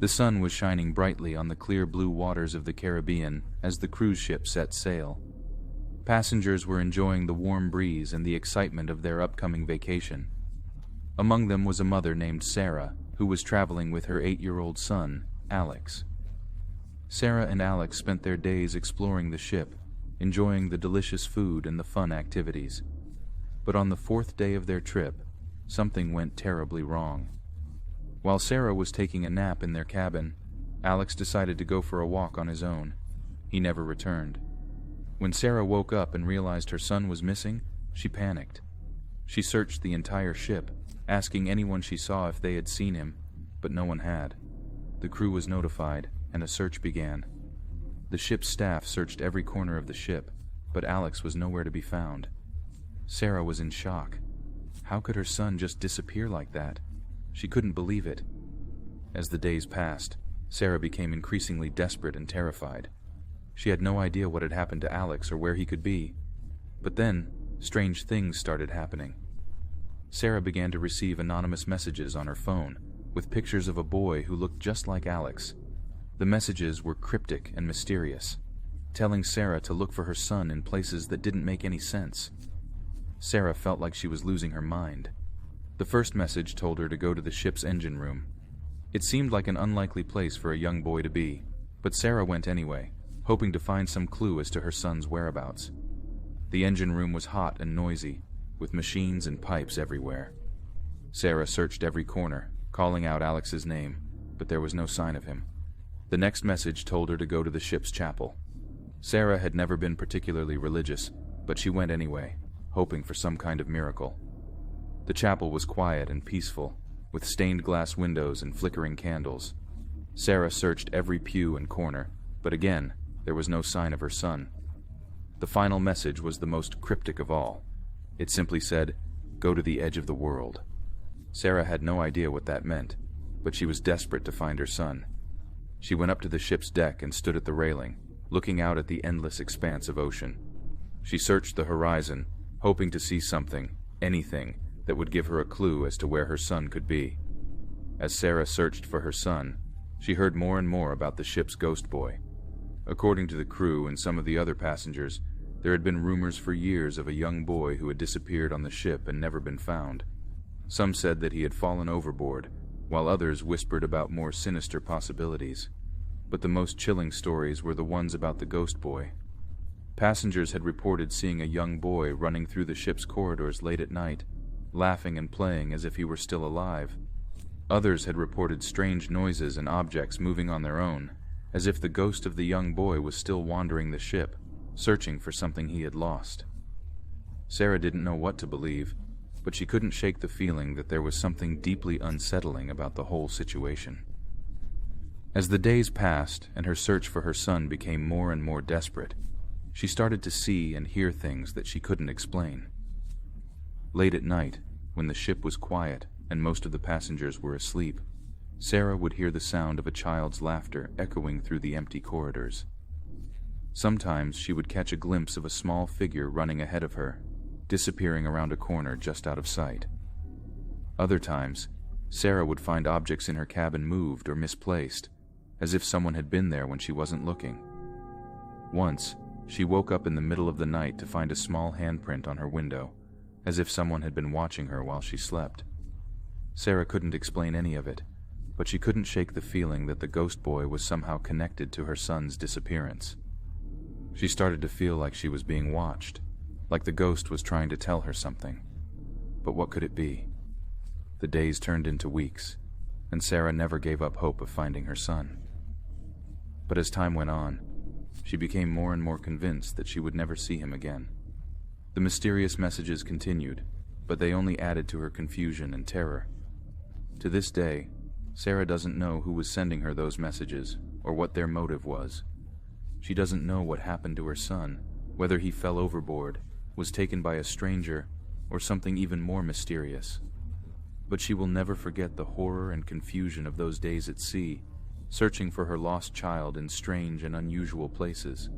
The sun was shining brightly on the clear blue waters of the Caribbean as the cruise ship set sail. Passengers were enjoying the warm breeze and the excitement of their upcoming vacation. Among them was a mother named Sarah, who was traveling with her 8-year-old son, Alex. Sarah and Alex spent their days exploring the ship, enjoying the delicious food and the fun activities. But on the 4th day of their trip, something went terribly wrong. While Sarah was taking a nap in their cabin, Alex decided to go for a walk on his own. He never returned. When Sarah woke up and realized her son was missing, she panicked. She searched the entire ship, asking anyone she saw if they had seen him, but no one had. The crew was notified, and a search began. The ship's staff searched every corner of the ship, but Alex was nowhere to be found. Sarah was in shock. How could her son just disappear like that? She couldn't believe it. As the days passed, Sarah became increasingly desperate and terrified. She had no idea what had happened to Alex or where he could be. But then, strange things started happening. Sarah began to receive anonymous messages on her phone, with pictures of a boy who looked just like Alex. The messages were cryptic and mysterious, telling Sarah to look for her son in places that didn't make any sense. Sarah felt like she was losing her mind. The first message told her to go to the ship's engine room. It seemed like an unlikely place for a young boy to be, but Sarah went anyway, hoping to find some clue as to her son's whereabouts. The engine room was hot and noisy, with machines and pipes everywhere. Sarah searched every corner, calling out Alex's name, but there was no sign of him. The next message told her to go to the ship's chapel. Sarah had never been particularly religious, but she went anyway, hoping for some kind of miracle. The chapel was quiet and peaceful, with stained glass windows and flickering candles. Sarah searched every pew and corner, but again, there was no sign of her son. The final message was the most cryptic of all. It simply said, "Go to the edge of the world." Sarah had no idea what that meant, but she was desperate to find her son. She went up to the ship's deck and stood at the railing, looking out at the endless expanse of ocean. She searched the horizon, hoping to see something, anything, that would give her a clue as to where her son could be. As Sarah searched for her son, she heard more and more about the ship's ghost boy. According to the crew and some of the other passengers, there had been rumors for years of a young boy who had disappeared on the ship and never been found. Some said that he had fallen overboard, while others whispered about more sinister possibilities. But the most chilling stories were the ones about the ghost boy. Passengers had reported seeing a young boy running through the ship's corridors late at night, laughing and playing as if he were still alive. Others had reported strange noises and objects moving on their own, as if the ghost of the young boy was still wandering the ship, searching for something he had lost. Sarah didn't know what to believe, but she couldn't shake the feeling that there was something deeply unsettling about the whole situation. As the days passed and her search for her son became more and more desperate, she started to see and hear things that she couldn't explain. Late at night, when the ship was quiet and most of the passengers were asleep, Sarah would hear the sound of a child's laughter echoing through the empty corridors. Sometimes she would catch a glimpse of a small figure running ahead of her, disappearing around a corner just out of sight. Other times, Sarah would find objects in her cabin moved or misplaced, as if someone had been there when she wasn't looking. Once, she woke up in the middle of the night to find a small handprint on her window, as if someone had been watching her while she slept. Sarah couldn't explain any of it, but she couldn't shake the feeling that the ghost boy was somehow connected to her son's disappearance. She started to feel like she was being watched, like the ghost was trying to tell her something. But what could it be? The days turned into weeks, and Sarah never gave up hope of finding her son. But as time went on, she became more and more convinced that she would never see him again. The mysterious messages continued, but they only added to her confusion and terror. To this day, Sarah doesn't know who was sending her those messages or what their motive was. She doesn't know what happened to her son, whether he fell overboard, was taken by a stranger, or something even more mysterious. But she will never forget the horror and confusion of those days at sea, searching for her lost child in strange and unusual places.